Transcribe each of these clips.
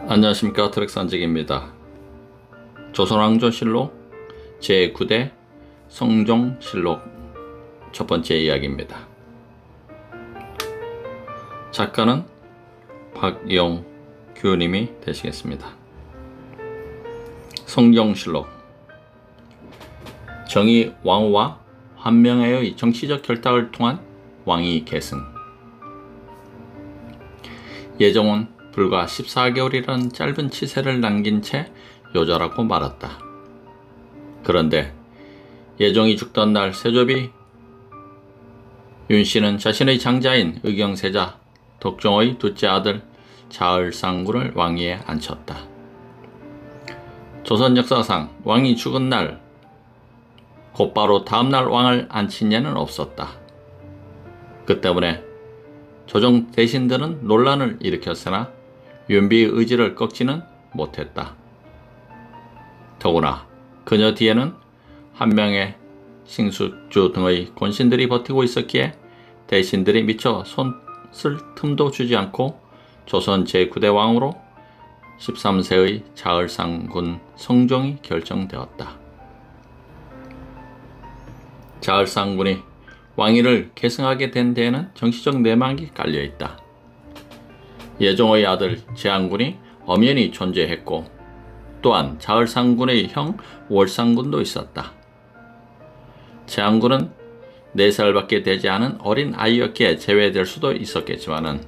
안녕하십니까. 트랙산직입니다. 조선왕조실록 제9대 성종실록 첫 번째 이야기입니다. 작가는 박영규님이 되시겠습니다. 성종실록. 정의 왕후와 환명회의 정치적 결탁을 통한 왕위 계승. 예종은 불과 14개월이라는 짧은 치세를 남긴 채 요절하고 말았다. 그런데 예종이 죽던 날 세조비 윤씨는 자신의 장자인 의경세자 덕종의 둘째 아들 자을상군을 왕위에 앉혔다. 조선 역사상 왕이 죽은 날 곧바로 다음날 왕을 앉힌 예는 없었다. 그 때문에 조정 대신들은 논란을 일으켰으나 윤비의 의지를 꺾지는 못했다. 더구나 그녀 뒤에는 한명의 싱숙주 등의 권신들이 버티고 있었기에 대신들이 미처 손 쓸 틈도 주지 않고 조선 제9대 왕으로 13세의 자을상군 성종이 결정되었다. 자을상군이 왕위를 계승하게 된 데에는 정치적 내막이 깔려있다. 예종의 아들 제한군이 엄연히 존재했고 또한 자을상군의 형 월상군도 있었다. 제한군은 4살밖에 되지 않은 어린 아이였기에 제외될 수도 있었겠지만은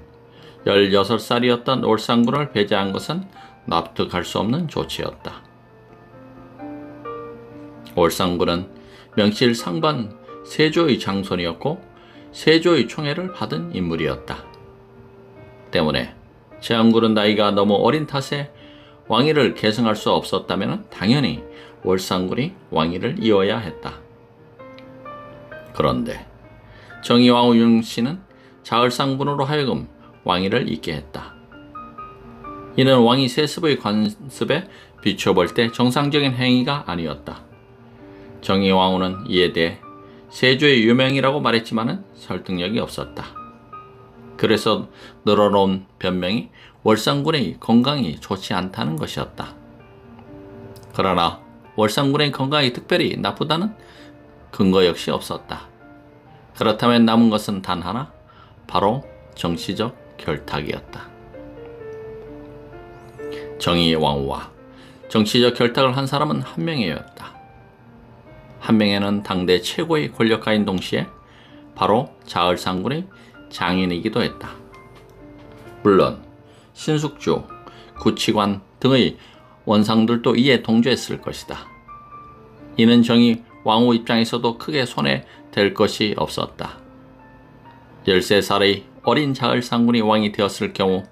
16살이었던 월상군을 배제한 것은 납득할 수 없는 조치였다. 월상군은 명실 상반 세조의 장손이었고 세조의 총애를 받은 인물이었다. 때문에 제한군은 나이가 너무 어린 탓에 왕위를 계승할 수 없었다면 당연히 월상군이 왕위를 이어야 했다. 그런데 정의왕후 윤씨는 자을상군으로 하여금 왕위를 잇게 했다. 이는 왕위 세습의 관습에 비춰볼 때 정상적인 행위가 아니었다. 정의왕후는 이에 대해 세조의 유명이라고 말했지만 설득력이 없었다. 그래서 늘어놓은 변명이 월상군의 건강이 좋지 않다는 것이었다. 그러나 월상군의 건강이 특별히 나쁘다는 근거 역시 없었다. 그렇다면 남은 것은 단 하나, 바로 정치적 결탁이었다. 정의의 왕후와 정치적 결탁을 한 사람은 한명회였다. 한명회는 당대 최고의 권력가인 동시에 바로 자을상군의 장인이기도 했다. 물론 신숙주, 구치관 등의 원상들도 이에 동조했을 것이다. 이는 정의 왕후 입장에서도 크게 손해될 것이 없었다. 13살의 어린 자을상군이 왕이 되었을 경우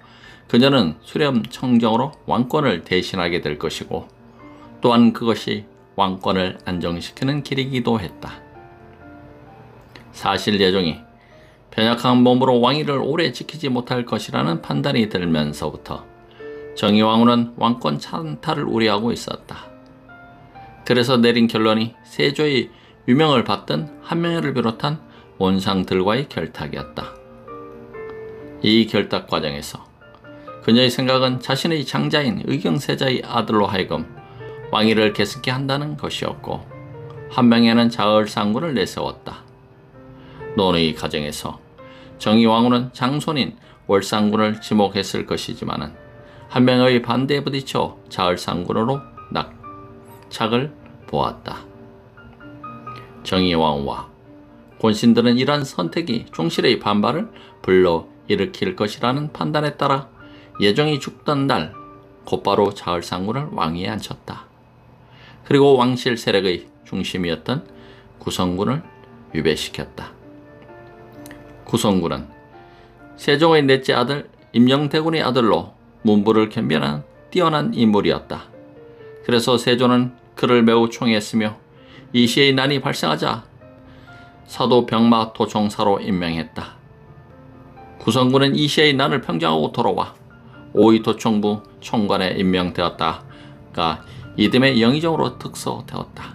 그녀는 수렴 청정으로 왕권을 대신하게 될 것이고 또한 그것이 왕권을 안정시키는 길이기도 했다. 사실 예종이 변약한 몸으로 왕위를 오래 지키지 못할 것이라는 판단이 들면서부터 정의왕후는 왕권 찬탈을 우려하고 있었다. 그래서 내린 결론이 세조의 유명을 받던 한명회를 비롯한 원상들과의 결탁이었다. 이 결탁 과정에서 그녀의 생각은 자신의 장자인 의경세자의 아들로 하여금 왕위를 계승케 한다는 것이었고 한명회는 자을상군을 내세웠다. 논의 과정에서 정의왕후는 장손인 월상군을 지목했을 것이지만 한명회의 반대에 부딪혀 자을상군으로 낙착을 보았다. 정의왕후와 권신들은 이러한 선택이 종실의 반발을 불러일으킬 것이라는 판단에 따라 예종이 죽던 날 곧바로 자을상군을 왕위에 앉혔다. 그리고 왕실 세력의 중심이었던 구성군을 위배시켰다. 구성군은 세종의 넷째 아들 임영대군의 아들로 문부를 겸비한 뛰어난 인물이었다. 그래서 세조는 그를 매우 총애했으며 이 시의 난이 발생하자 사도 병마 도총사로 임명했다. 구성군은 이 시의 난을 평정하고 돌아와 오이 도총부 총관에 임명되었다가 이듬해 영의정으로 특서되었다.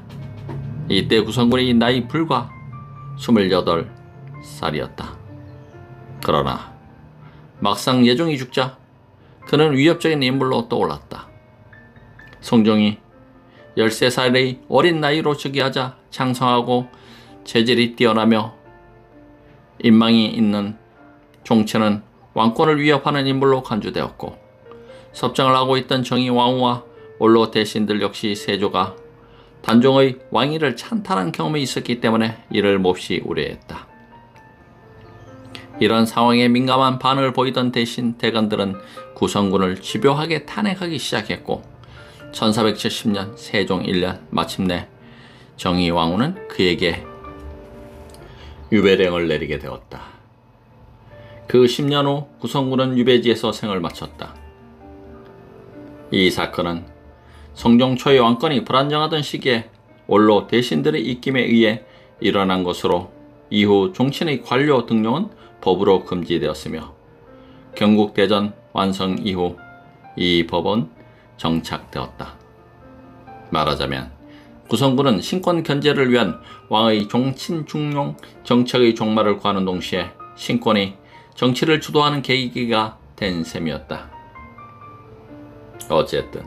이때 구성군의 나이 불과 28살이었다. 그러나 막상 예종이 죽자 그는 위협적인 인물로 떠올랐다. 성종이 13살의 어린 나이로 즉위하자 장성하고 재질이 뛰어나며 인망이 있는 종체는 왕권을 위협하는 인물로 간주되었고, 섭정을 하고 있던 정의왕후와 원로 대신들 역시 세조가 단종의 왕위를 찬탈한 경험이 있었기 때문에 이를 몹시 우려했다. 이런 상황에 민감한 반응을 보이던 대신 대관들은 구성군을 집요하게 탄핵하기 시작했고, 1470년 세종 1년 마침내 정의왕후는 그에게 유배령을 내리게 되었다. 그 10년 후 구성군은 유배지에서 생을 마쳤다. 이 사건은 성종 초의 왕권이 불안정하던 시기에 원로 대신들의 입김에 의해 일어난 것으로 이후 종친의 관료 등용은 법으로 금지되었으며, 경국대전 완성 이후 이 법은 정착되었다. 말하자면 구성군은 신권 견제를 위한 왕의 종친 중용 정책의 종말을 구하는 동시에 신권이 정치를 주도하는 계기가 된 셈이었다. 어쨌든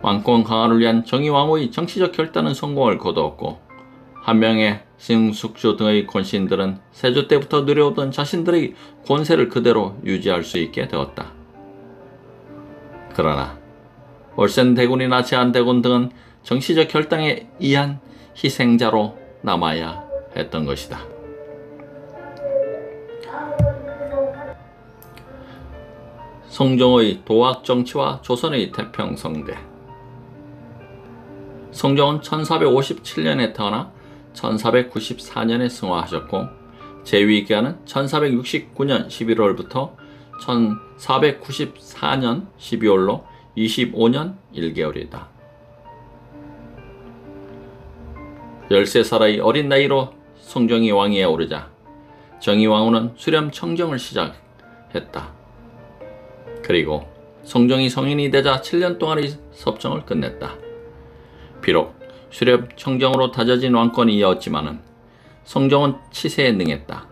왕권 강화를 위한 정의왕후의 정치적 결단은 성공을 거두었고, 한 명의 승숙주 등의 권신들은 세조 때부터 누려오던 자신들의 권세를 그대로 유지할 수 있게 되었다. 그러나 월센대군이나 제한대군 등은 정치적 결단에 의한 희생자로 남아야 했던 것이다. 성종의 도학 정치와 조선의 태평성대. 성종은 1457년에 태어나 1494년에 승화하셨고, 재위 기간은 1469년 11월부터 1494년 12월로 25년 1개월이다. 13살의 어린 나이로 성종이 왕위에 오르자 정의왕후는 수렴 청정을 시작했다. 그리고 성종이 성인이 되자 7년 동안의 섭정을 끝냈다. 비록 수렴 청정으로 다져진 왕권이었지만은 성종은 치세에 능했다.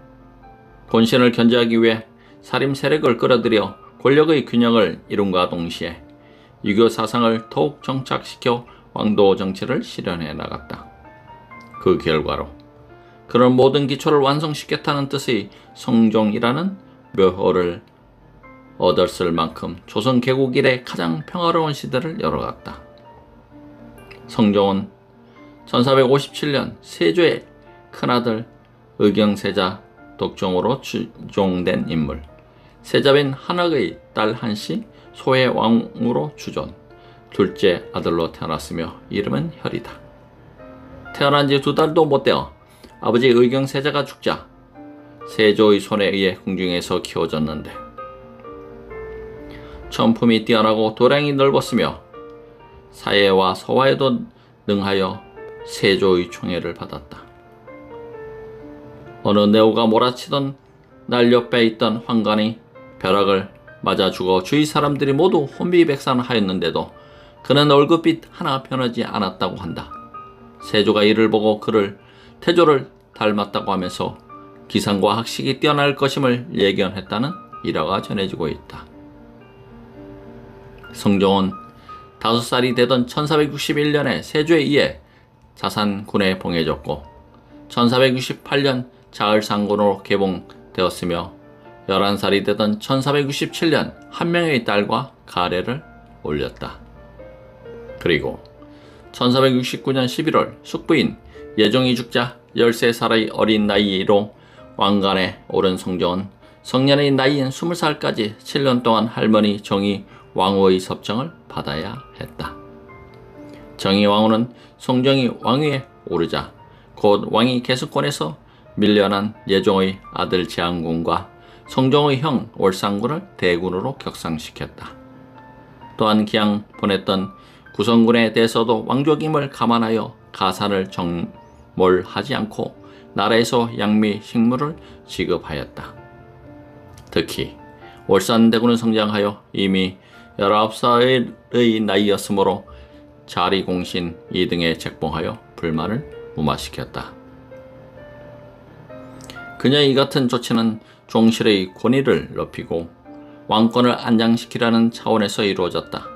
권신을 견제하기 위해 사림 세력을 끌어들여 권력의 균형을 이룬과 동시에 유교 사상을 더욱 정착시켜 왕도 정치를 실현해 나갔다. 그 결과로 그런 모든 기초를 완성시켰다는 뜻의 성종이라는 묘호를 얻었을 만큼 조선 개국 이래 가장 평화로운 시대를 열어갔다. 성종은 1457년 세조의 큰아들 의경세자 독종으로 추종된 인물, 세자빈 한학의 딸 한씨 소의 왕으로 추존, 둘째 아들로 태어났으며 이름은 혈이다. 태어난 지 2달도 못 되어 아버지 의경세자가 죽자 세조의 손에 의해 궁중에서 키워졌는데, 천품이 뛰어나고 도량이 넓었으며 사예와 서화에도 능하여 세조의 총애를 받았다. 어느 내오가 몰아치던 날 옆에 있던 환관이 벼락을 맞아 죽어 주위 사람들이 모두 혼비백산하였는데도 그는 얼굴빛 하나 변하지 않았다고 한다. 세조가 이를 보고 그를 태조를 닮았다고 하면서 기상과 학식이 뛰어날 것임을 예견했다는 일화가 전해지고 있다. 성종은 5살이 되던 1461년에 세조에 의해 자산군에 봉해졌고 1468년 자을상군으로 개봉되었으며 11살이 되던 1467년 한 명의 딸과 가례를 올렸다. 그리고 1469년 11월 숙부인 예종이 죽자 13살의 어린 나이로 왕관에 오른 성종은 성년의 나이인 20살까지 7년 동안 할머니 정의 왕후의 섭정을 받아야 했다. 정의 왕후는 성종이 왕위에 오르자 곧 왕위 계승권에서 밀려난 예종의 아들 제한군과 성종의 형 월상군을 대군으로 격상시켰다. 또한 기양 보냈던 구성군에 대해서도 왕족임을 감안하여 가산을 정몰하지 않고 나라에서 양미 식물을 지급하였다. 특히 월산대군은 성장하여 이미 19살의 나이였으므로 자리공신 2등에 책봉하여 불만을 무마시켰다. 그녀의 이 같은 조치는 종실의 권위를 높이고 왕권을 안장시키라는 차원에서 이루어졌다.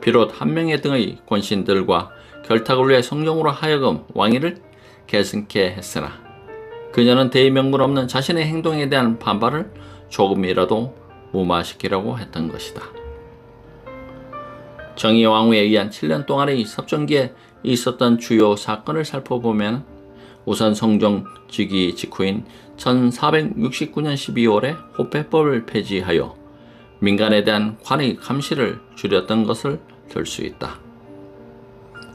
비록 한 명의 등의 권신들과 결탁을 위해 성령으로 하여금 왕위를 계승케 했으나 그녀는 대의명분 없는 자신의 행동에 대한 반발을 조금이라도 무마시키려고 했던 것이다. 정의왕후에 의한 7년 동안의 섭정기에 있었던 주요 사건을 살펴보면 우선 성종즉위 직후인 1469년 12월에 호패법을 폐지하여 민간에 대한 관의 감시를 줄였던 것을 들 수 있다.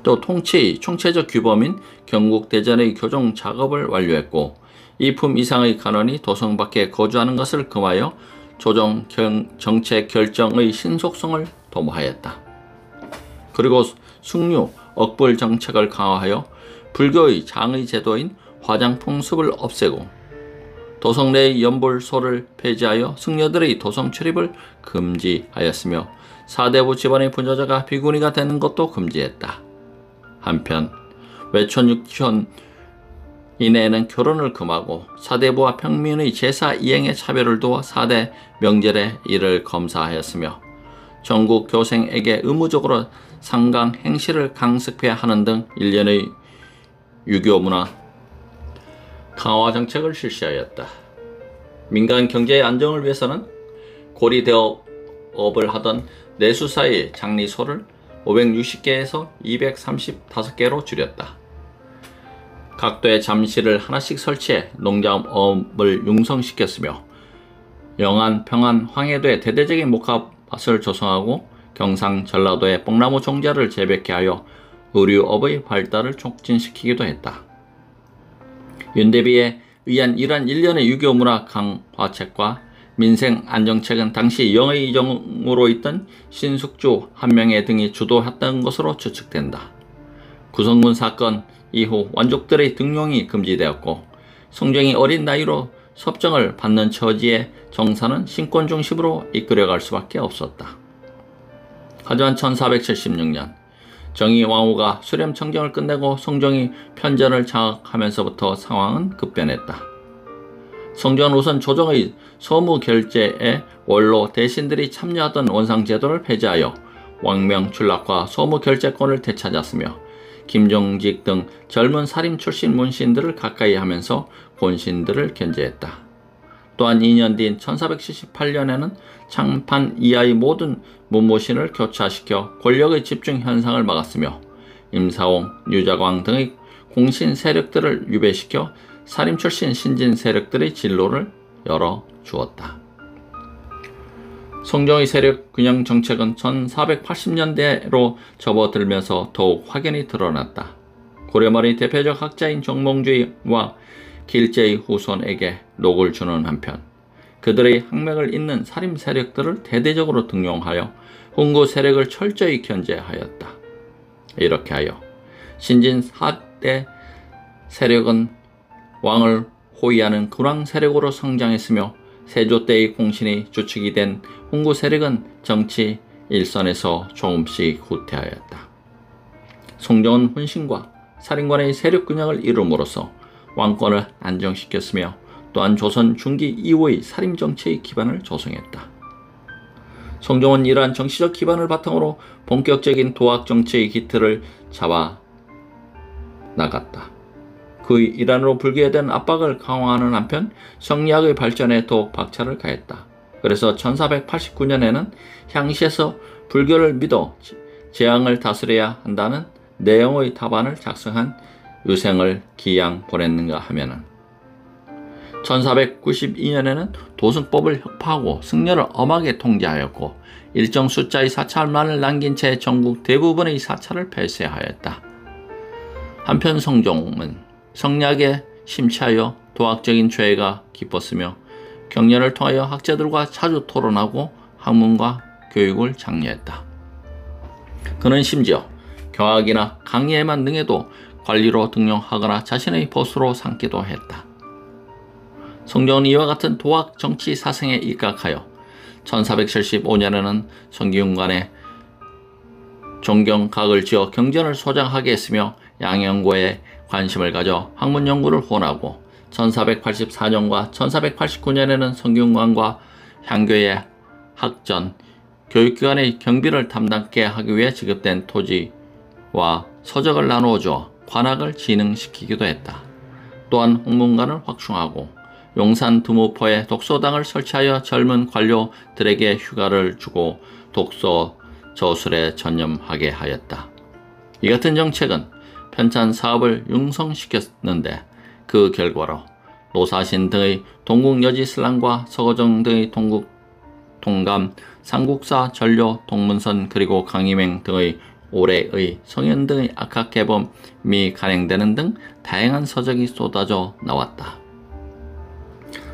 또 통치의 총체적 규범인 경국대전의 교정 작업을 완료했고 이품 이상의 간원이 도성 밖에 거주하는 것을 금하여 조정 정책 결정의 신속성을 도모하였다. 그리고 숙류, 억불 정책을 강화하여 불교의 장의 제도인 화장풍습을 없애고 도성 내의 연불소를 폐지하여 승려들의 도성 출입을 금지하였으며 사대부 집안의 분여자가 비구니가 되는 것도 금지했다. 한편 외촌 육촌 이내에는 결혼을 금하고 사대부와 평민의 제사 이행에 차별을 두어 4대 명절에 이를 검사하였으며 전국 교생에게 의무적으로 상강 행시를 강습해야 하는 등 일련의 유교 문화 강화 정책을 실시하였다. 민간 경제의 안정을 위해서는 고리대업을 하던 내수사의 장리소를 560개에서 235개로 줄였다. 각도에 잠실을 하나씩 설치해 농작업을 융성시켰으며 영안, 평안, 황해도에 대대적인 목화밭을 조성하고 경상, 전라도에 뽕나무 종자를 재배케 하여 의류업의 발달을 촉진시키기도 했다. 윤대비에 의한 이러한 일련의 유교 문화 강화책과 민생 안정책은 당시 영의정으로 있던 신숙주 한명회 등이 주도했던 것으로 추측된다. 구성군 사건 이후 완족들의 등용이 금지되었고 성종이 어린 나이로 섭정을 받는 처지에 정사는 신권 중심으로 이끌어갈 수밖에 없었다. 하지만 1476년 정의왕후가 수렴청정을 끝내고 성종이 편전을 장악하면서부터 상황은 급변했다. 성종은 우선 조정의 서무결제에 원로 대신들이 참여하던 원상제도를 폐지하여 왕명 출락과 서무결제권을 되찾았으며 김종직 등 젊은 사림 출신 문신들을 가까이 하면서 권신들을 견제했다. 또한 2년 뒤인 1478년에는 창판 이하의 모든 문무신을 교차시켜 권력의 집중 현상을 막았으며 임사홍, 유자광 등의 공신 세력들을 유배시켜 사림 출신 신진 세력들의 진로를 열어주었다. 성종의 세력 균형 정책은 1480년대로 접어들면서 더욱 확연히 드러났다. 고려 말의 대표적 학자인 정몽주와 길제의 후손에게 녹을 주는 한편 그들의 학맥을 잇는 사림 세력들을 대대적으로 등용하여 훈구 세력을 철저히 견제하였다. 이렇게 하여 신진 4대 세력은 왕을 호위하는 근왕 세력으로 성장했으며 세조 때의 공신이 주축이 된 훈구 세력은 정치 일선에서 조금씩 후퇴하였다. 성종은 훈신과 살인관의 세력 균형을 이룸으로써 왕권을 안정시켰으며 또한 조선 중기 이후의 살인 정치의 기반을 조성했다. 성종은 이러한 정치적 기반을 바탕으로 본격적인 도학 정치의 기틀을 잡아 나갔다. 그 일환으로 불교에 대한 압박을 강화하는 한편 성리학의 발전에 더욱 박차를 가했다. 그래서 1489년에는 향시에서 불교를 믿어 재앙을 다스려야 한다는 내용의 답안을 작성한 유생을 기양 보냈는가 하면은 1492년에는 도승법을 혁파하고 승려를 엄하게 통제하였고 일정 숫자의 사찰만을 남긴 채 전국 대부분의 사찰을 폐쇄하였다. 한편 성종은 성리학에 심취하여 도학적인 죄가 깊었으며 경연을 통하여 학자들과 자주 토론하고 학문과 교육을 장려했다. 그는 심지어 교학이나 강의에만 능해도 관리로 등용하거나 자신의 보수로 삼기도 했다. 성종은 이와 같은 도학 정치 사상에 입각하여 1475년에는 성균관에 종경각을 지어 경전을 소장하게 했으며 양형고에 관심을 가져 학문 연구를 후원하고 1484년과 1489년에는 성균관과 향교에 학전, 교육기관의 경비를 담당케 하기 위해 지급된 토지와 서적을 나누어 주어 관학을 진흥시키기도 했다. 또한 홍문관을 확충하고 용산 두무포에 독서당을 설치하여 젊은 관료들에게 휴가를 주고 독서 저술에 전념하게 하였다. 이 같은 정책은 편찬 사업을 융성시켰는데 그 결과로 노사신 등의 동국여지신랑과 서거정 등의 동감, 삼국사, 전료, 동문선 그리고 강희맹 등의 올해의 성현 등의 악학개범이 간행되는 등 다양한 서적이 쏟아져 나왔다.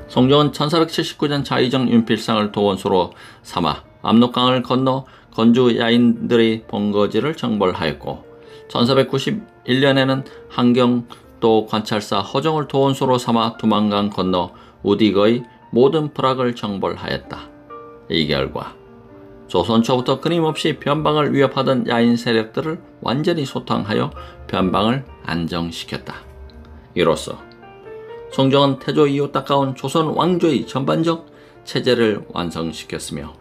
성종은 1479년 자의정 윤필상을 도원수로 삼아 압록강을 건너 건주 야인들의 본거지를 정벌하였고 1491년에는 한경도 관찰사 허정을 도원수로 삼아 두만강 건너 우딕의 모든 부락을 정벌하였다. 이 결과 조선 초부터 끊임없이 변방을 위협하던 야인 세력들을 완전히 소탕하여 변방을 안정시켰다. 이로써 성종은 태조 이후 닦아온 조선 왕조의 전반적 체제를 완성시켰으며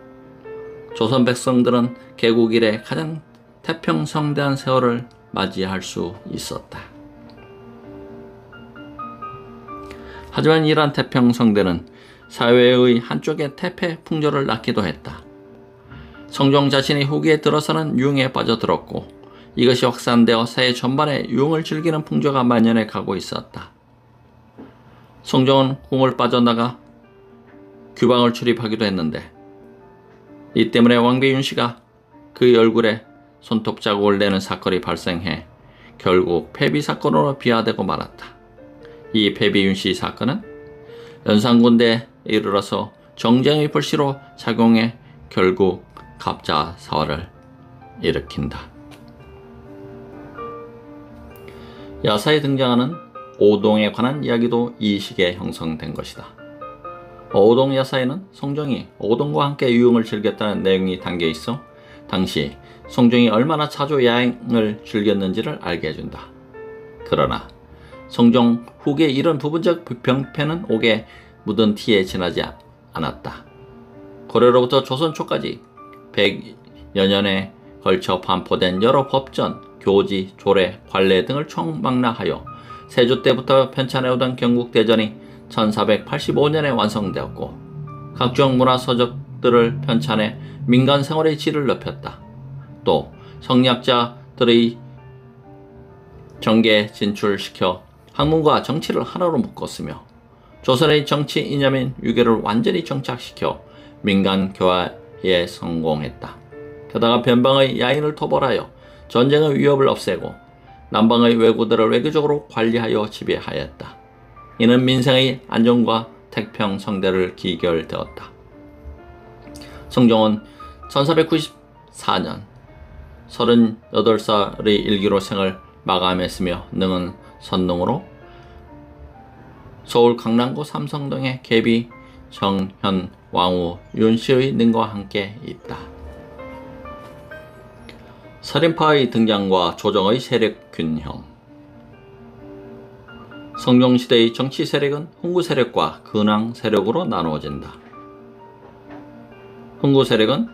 조선 백성들은 개국 이래 가장 태평성대한 세월을 맞이할 수 있었다. 하지만 이러한 태평성대는 사회의 한쪽에 태폐 풍조를 낳기도 했다. 성종 자신이 후기에 들어서는 유흥에 빠져들었고 이것이 확산되어 사회 전반에 유흥을 즐기는 풍조가 만연해 가고 있었다. 성종은 궁을 빠져나가 규방을 출입하기도 했는데 이 때문에 왕비 윤씨가 그 얼굴에 손톱 자국을 내는 사건이 발생해 결국 폐비사건으로 비화되고 말았다. 이 폐비윤씨 사건은 연산군대에 이르러서 정쟁의 불씨로 작용해 결국 갑자사화를 일으킨다. 야사에 등장하는 오동에 관한 이야기도 이 시기에 형성된 것이다. 오동 야사에는 성종이 오동과 함께 유흥을 즐겼다는 내용이 담겨 있어 당시 성종이 얼마나 자주 야행을 즐겼는지를 알게 해준다. 그러나 성종 후기에 이런 부분적 병폐는 옥에 묻은 티에 지나지 않았다. 고려로부터 조선 초까지 100여 년에 걸쳐 반포된 여러 법전, 교지, 조례, 관례 등을 총망라하여 세조 때부터 편찬해오던 경국대전이 1485년에 완성되었고 각종 문화서적들을 편찬해 민간 생활의 질을 높였다. 또 성리학자들의 정계에 진출시켜 학문과 정치를 하나로 묶었으며 조선의 정치 이념인 유교를 완전히 정착시켜 민간 교화에 성공했다. 게다가 변방의 야인을 토벌하여 전쟁의 위협을 없애고 남방의 왜구들을 외교적으로 관리하여 지배하였다. 이는 민생의 안정과 태평성대를 기결되었다. 성종은 1494년 38살의 일기로 생을 마감했으며 능은 선릉으로 서울 강남구 삼성동의 계비 정현 왕후 윤씨의 능과 함께 있다. 살인파의 등장과 조정의 세력 균형. 성종시대의 정치 세력은 훈구 세력과 근황 세력으로 나누어진다. 훈구 세력은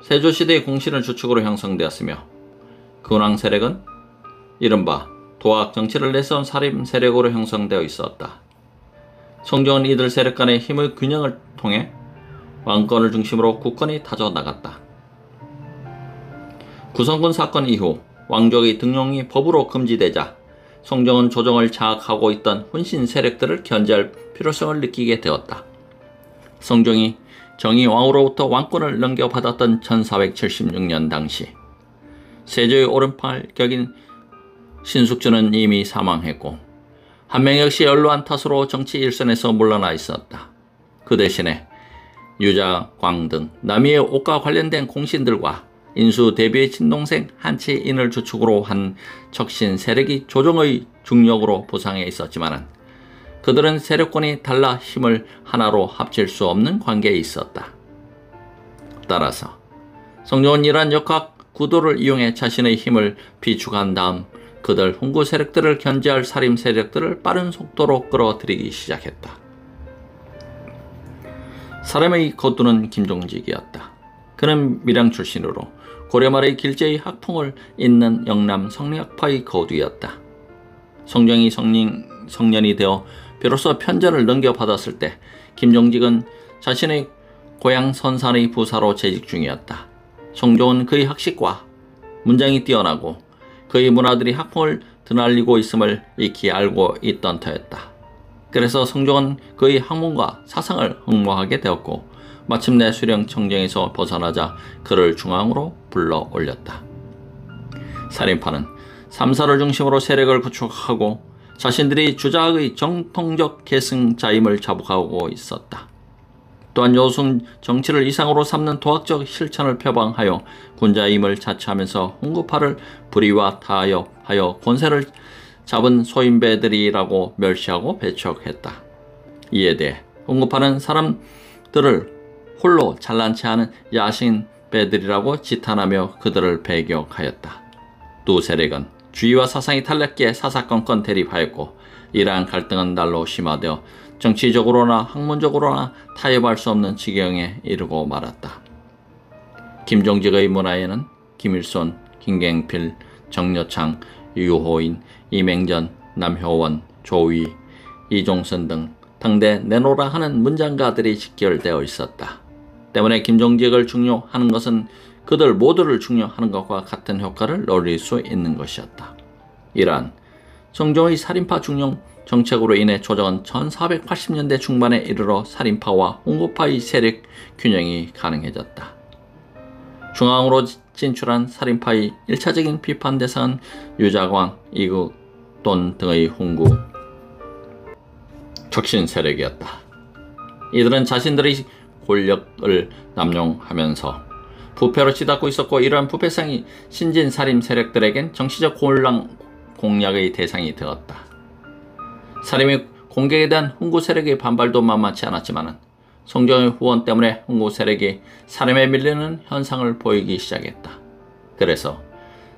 세조시대의 공신을 주축으로 형성되었으며 근황 세력은 이른바 도학 정치를 내세운 살인 세력으로 형성되어 있었다. 성종은 이들 세력 간의 힘의 균형을 통해 왕권을 중심으로 국권이 다져나갔다. 구성군 사건 이후 왕족의 등용이 법으로 금지되자 성종은 조정을 장악하고 있던 훈신 세력들을 견제할 필요성을 느끼게 되었다. 성종이 정의왕후로부터 왕권을 넘겨받았던 1476년 당시 세조의 오른팔 격인 신숙주는 이미 사망했고 한 명 역시 연로한 탓으로 정치 일선에서 물러나 있었다. 그 대신에 유자광 등 남이의 옷과 관련된 공신들과 인수 대비의 친동생 한치인을 주축으로 한 적신 세력이 조정의 중력으로 부상해 있었지만 그들은 세력권이 달라 힘을 하나로 합칠 수 없는 관계에 있었다. 따라서 성종은 이러한 역학 구도를 이용해 자신의 힘을 비축한 다음 그들 훈구 세력들을 견제할 살림 세력들을 빠른 속도로 끌어들이기 시작했다. 사람의 거두는 김종직이었다. 그는 밀양 출신으로 고려 말의 길제의 학풍을 잇는 영남 성리학파의 거두였다. 성종이 성년이 되어 비로소 편전을 넘겨받았을 때 김종직은 자신의 고향 선산의 부사로 재직 중이었다. 성종은 그의 학식과 문장이 뛰어나고 그의 문화들이 학풍을 드날리고 있음을 익히 알고 있던 터였다. 그래서 성종은 그의 학문과 사상을 흠모하게 되었고 마침내 수령 청정에서 벗어나자 그를 중앙으로 불러 올렸다. 살인파는 삼사를 중심으로 세력을 구축하고 자신들이 주자의 정통적 계승자임을 자부하고 있었다. 또한 요순 정치를 이상으로 삼는 도학적 실천을 표방하여 군자임을 자처하면서 홍구파를 불의와 타협하여 권세를 잡은 소인배들이라고 멸시하고 배척했다. 이에 대해 홍구파는 사람들을 홀로 잘난 체하는 야신배들이라고 지탄하며 그들을 배격하였다. 두 세력은 주의와 사상이 탈렸기에 사사건건 대립하였고 이러한 갈등은 날로 심화되어 정치적으로나 학문적으로나 타협할 수 없는 지경에 이르고 말았다. 김종직의 문화에는 김일손, 김갱필, 정여창, 유호인, 이맹전, 남효원, 조위, 이종선 등 당대 내노라 하는 문장가들이 직결되어 있었다. 때문에 김종직을 중용하는 것은 그들 모두를 중용하는 것과 같은 효과를 노릴 수 있는 것이었다. 이러한 성종의 살인파 중용 정책으로 인해 조정은 1480년대 중반에 이르러 살인파와 홍구파의 세력 균형이 가능해졌다. 중앙으로 진출한 살인파의 1차적인 비판 대상은 유자광, 이국돈 등의 홍구 척신 세력이었다. 이들은 자신들의 권력을 남용하면서 부패로 치닫고 있었고 이러한 부패성이 신진 살인 세력들에겐 정치적 공략의 대상이 되었다. 살인의 공격에 대한 홍구 세력의 반발도 만만치 않았지만 성종의 후원 때문에 홍구 세력이 살인에 밀리는 현상을 보이기 시작했다. 그래서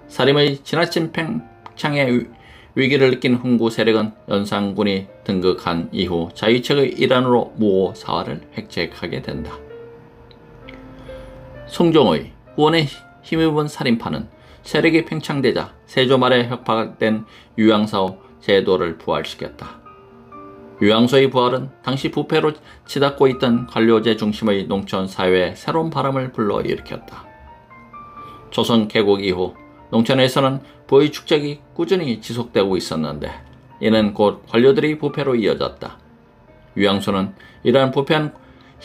살인의 지나친 팽창의 위기를 느낀 홍구 세력은 연산군이 등극한 이후 자위책의 일환으로 무오 사화를 획책하게 된다. 성종의 후원에 힘입은 살인파는 세력이 팽창되자 세조 말에 혁파된 유양사호 제도를 부활시켰다. 유양소의 부활은 당시 부패로 치닫고 있던 관료제 중심의 농촌 사회에 새로운 바람을 불러일으켰다. 조선 개국 이후 농촌에서는 부의 축적이 꾸준히 지속되고 있었는데 이는 곧 관료들의 부패로 이어졌다. 유양소는 이러한 부패한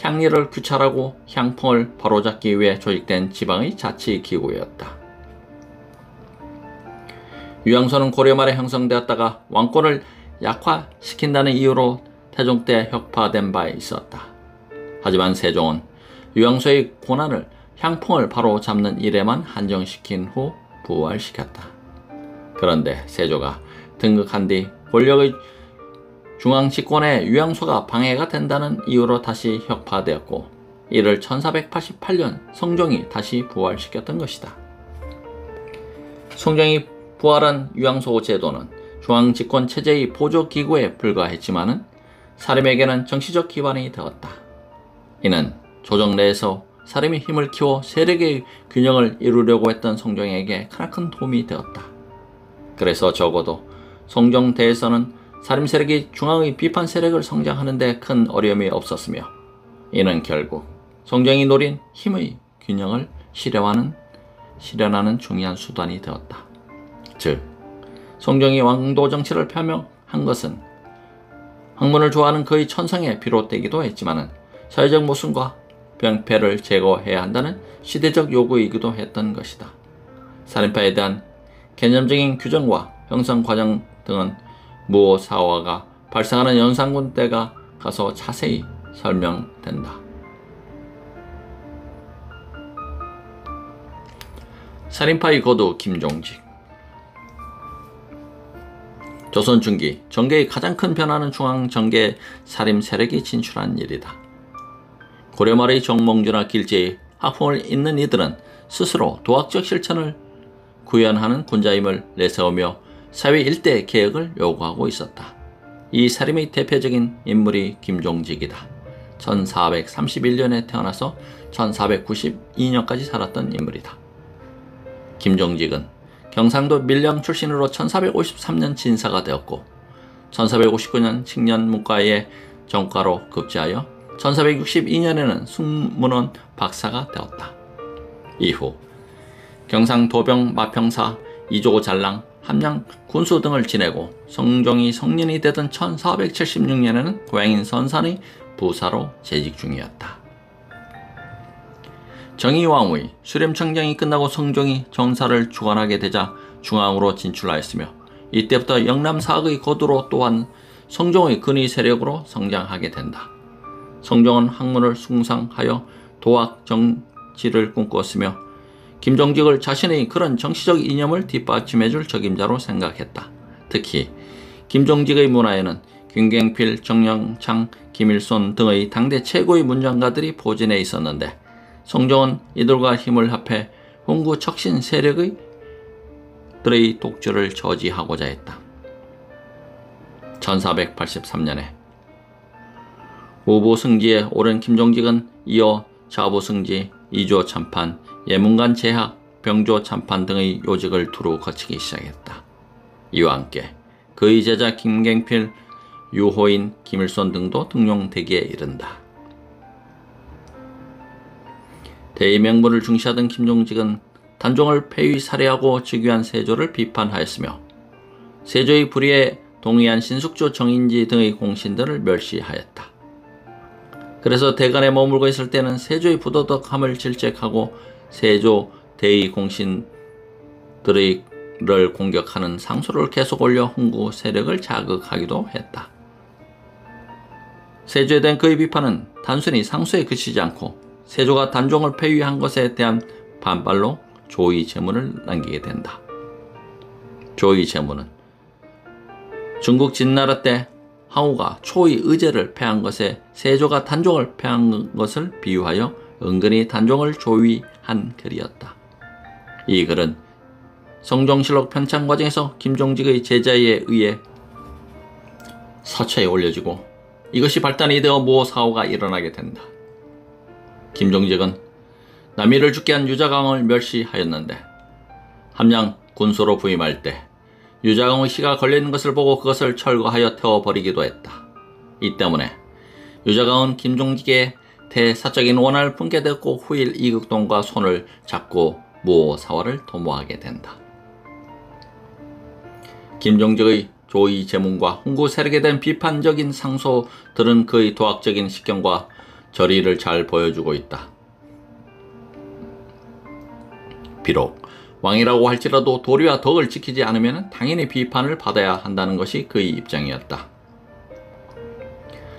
향리를 규찰하고 향풍을 바로잡기 위해 조직된 지방의 자치기구였다. 유양소는 고려 말에 형성되었다가 왕권을 약화시킨다는 이유로 태종 때 혁파된 바 있었다. 하지만 세종은 유양소의 권한을 향풍을 바로 잡는 일에만 한정시킨 후 부활시켰다. 그런데 세조가 등극한 뒤 권력의 중앙 집권에 유양소가 방해가 된다는 이유로 다시 혁파되었고 이를 1488년 성종이 다시 부활시켰던 것이다. 성종이 부활한 유양소 제도는 중앙 집권 체제의 보조기구에 불과했지만 사림에게는 정치적 기반이 되었다. 이는 조정 내에서 사림이 힘을 키워 세력의 균형을 이루려고 했던 성종에게 크나큰 도움이 되었다. 그래서 적어도 성종대에서는 사림 세력이 중앙의 비판 세력을 성장하는 데 큰 어려움이 없었으며 이는 결국 성종이 노린 힘의 균형을 실현하는 중요한 수단이 되었다. 즉 성종이 왕도 정치를 표명한 것은 학문을 좋아하는 그의 천성에 비롯되기도 했지만 사회적 모순과 병폐를 제거해야 한다는 시대적 요구이기도 했던 것이다. 살인파에 대한 개념적인 규정과 형성 과정 등은 무오사화가 발생하는 연산군 때가 가서 자세히 설명된다. 살인파의 거두 김종직. 조선 중기 정계의 가장 큰 변화는 중앙 정계 살인 세력이 진출한 일이다. 고려 말의 정몽주나 길제의 학풍을 잇는 이들은 스스로 도학적 실천을 구현하는 군자임을 내세우며 사회 일대 개혁을 요구하고 있었다. 이 살인의 대표적인 인물이 김종직이다. 1431년에 태어나서 1492년까지 살았던 인물이다. 김종직은 경상도 밀양 출신으로 1453년 진사가 되었고 1459년 칙년 문과의 전과로 급제하여 1462년에는 숙문원 박사가 되었다. 이후 경상도병 마평사 이조 잔랑 함양 군수 등을 지내고 성종이 성년이 되던 1476년에는 고향인 선산의 부사로 재직 중이었다. 정의왕후의 수렴청정이 끝나고 성종이 정사를 주관하게 되자 중앙으로 진출하였으며 이때부터 영남사학의 거두로 또한 성종의 근위 세력으로 성장하게 된다. 성종은 학문을 숭상하여 도학 정치를 꿈꾸었으며 김종직을 자신의 그런 정치적 이념을 뒷받침해줄 적임자로 생각했다. 특히 김종직의 문화에는 김갱필, 정영창, 김일손 등의 당대 최고의 문장가들이 포진해 있었는데 성종은 이들과 힘을 합해 훈구 척신 세력의 독주를 저지하고자 했다. 1483년에 우부승지에 오른 김종직은 이어 좌부승지, 이조 참판, 예문관 제학, 병조 참판 등의 요직을 두루 거치기 시작했다. 이와 함께 그의 제자 김갱필, 유호인, 김일손 등도 등용되기에 이른다. 대의명분을 중시하던 김종직은 단종을 폐위 살해하고 즉위한 세조를 비판하였으며 세조의 불의에 동의한 신숙주, 정인지 등의 공신들을 멸시하였다. 그래서 대관에 머물고 있을 때는 세조의 부도덕함을 질책하고 세조 대의 공신들을 공격하는 상소를 계속 올려 훈구 세력을 자극하기도 했다. 세조에 대한 그의 비판은 단순히 상소에 그치지 않고 세조가 단종을 폐위한 것에 대한 반발로 조의 제문을 남기게 된다. 조의 제문은 중국 진나라 때 항우가 초의 의제를 폐한 것에 세조가 단종을 폐한 것을 비유하여 은근히 단종을 조의한 글이었다. 이 글은 성종실록 편찬 과정에서 김종직의 제자에 의해 서체에 올려지고 이것이 발단이 되어 무오사오가 일어나게 된다. 김종직은 남이를 죽게 한 유자강을 멸시하였는데 함양 군수로 부임할 때 유자강의 씨가 걸려있는 것을 보고 그것을 철거하여 태워버리기도 했다. 이 때문에 유자강은 김종직의 대사적인 원한을 품게 되었고 후일 이극동과 손을 잡고 무오사화를 도모하게 된다. 김종직의 조의 제문과 훈구 세력에 대한 비판적인 상소들은 그의 도학적인 식견과 절의를 잘 보여주고 있다. 비록 왕이라고 할지라도 도리와 덕을 지키지 않으면 당연히 비판을 받아야 한다는 것이 그의 입장이었다.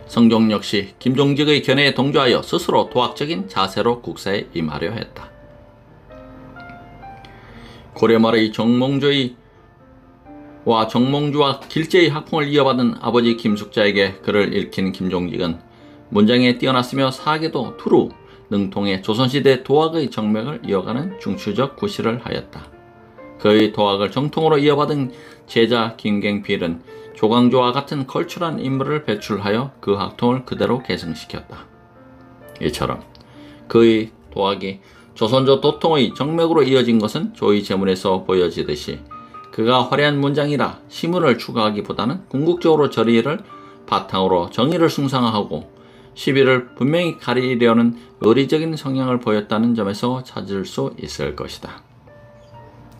성종 역시 김종직의 견해에 동조하여 스스로 도학적인 자세로 국사에 임하려 했다. 고려 말의 정몽주와 길제의 학풍을 이어받은 아버지 김숙자에게 글을 읽힌 김종직은 문장에 뛰어났으며 사학에도 두루 능통해 조선시대 도학의 정맥을 이어가는 중추적 구실을 하였다. 그의 도학을 정통으로 이어받은 제자 김갱필은 조광조와 같은 걸출한 인물을 배출하여 그 학통을 그대로 계승시켰다. 이처럼 그의 도학이 조선조 도통의 정맥으로 이어진 것은 조의 제문에서 보여지듯이 그가 화려한 문장이라 시문을 추가하기보다는 궁극적으로 절의를 바탕으로 정의를 숭상하고 시비를 분명히 가리려는 의리적인 성향을 보였다는 점에서 찾을 수 있을 것이다.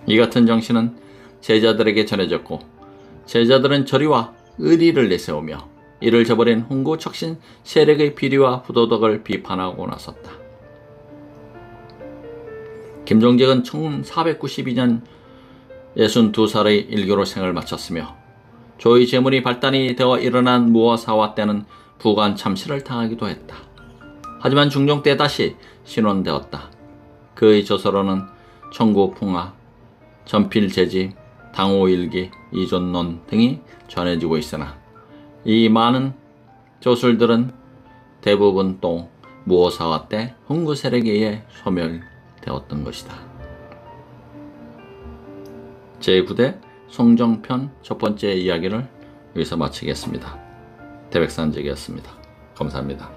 이 같은 정신은 제자들에게 전해졌고 제자들은 절의와 의리를 내세우며 이를 저버린 훈구 척신 세력의 비리와 부도덕을 비판하고 나섰다. 김종직은 1492년 62살의 일교로 생을 마쳤으며 조의 제문이 발단이 되어 일어난 무어사화 때는 부관 참시를 당하기도 했다. 하지만 중종 때 다시 신원되었다. 그의 저서로는 청구풍화, 전필제지, 당호일기, 이존론 등이 전해지고 있으나 이 많은 조술들은 대부분 또 무어사화 때 훈구 세력에 의해 소멸되었던 것이다. 제9대 송정편 첫 번째 이야기를 여기서 마치겠습니다. 태백산적이었습니다. 감사합니다.